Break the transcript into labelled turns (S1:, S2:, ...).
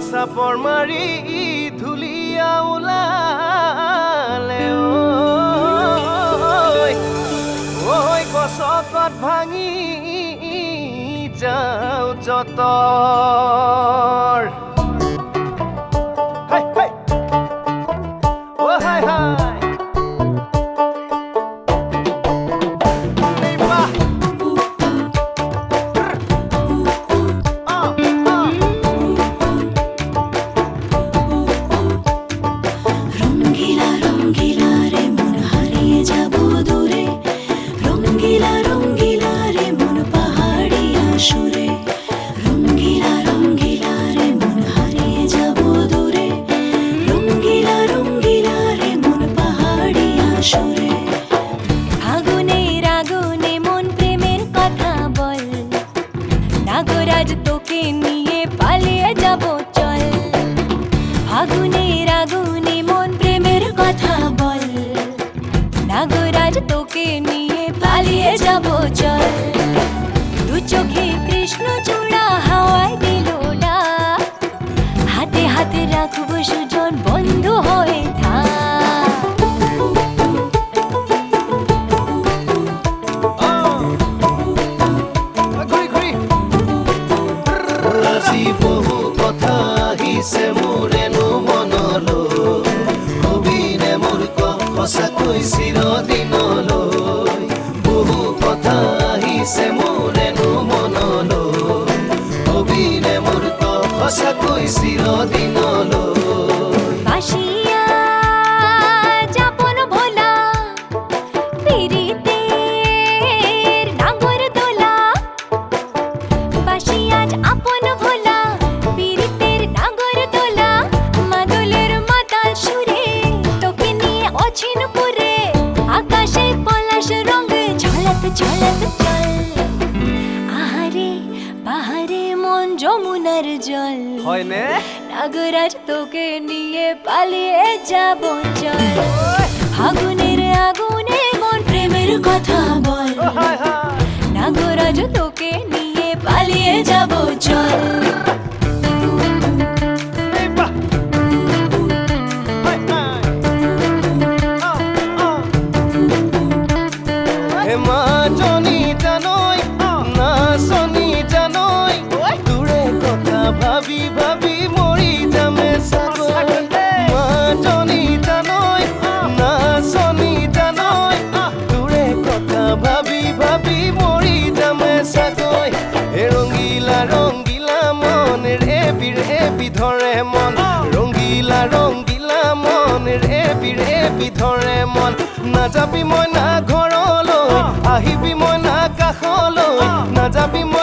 S1: চাপৰ মাৰি ধুলিয়া ওলালে ঐ গছকত ভাঙি যাওঁ যতৰ
S2: নাগরাজ তোকে নিয়ে পালিয়ে যাব চল ফাগুনের আগুনে মন প্রেমের কথা বল নাগরাজ তোকে নিয়ে পালিয়ে যাব চল দু চোখে কৃষ্ণ চূড়া হাওয়ায় দিল ডাক হাতে হাতে রাখবো সুজন বন্ধু হয়ে থাক
S1: বহু কথা আহিছে মোৰেনো মনলৈ কবিনে মোৰ সঁচাকৈ চিৰদিনলৈ বহু কথা আহিছে মোৰেনো মনলৈ কবিনে মোৰ সঁচাকৈ চিৰদিনলৈ
S2: ঝলক চল আহারে বাহারে মন যমুনার জল
S1: হয়নে
S2: নাগরাজ তোকে নিয়ে পালিয়ে যাব চল ফাগুনের আগুনে মন প্রেমের কথা বল নাগরাজ তোকে নিয়ে পালিয়ে যাব চল
S1: ভাবি ভাবি মৰি যামে চাগৈ মাজনী জানৈ নাচনী জানৈ তোৰে কথা ভাবি ভাবি মৰি যামে চাগৈ ৰঙিলা ৰঙিলা মন ৰেবি ৰেবি ধৰে মন ৰঙিলা ৰঙিলা মন ৰেবি ৰেবি ধৰে মন নাযাবি মই না ঘৰলৈ আহিবি মই না কাষলৈ নাযাবি মই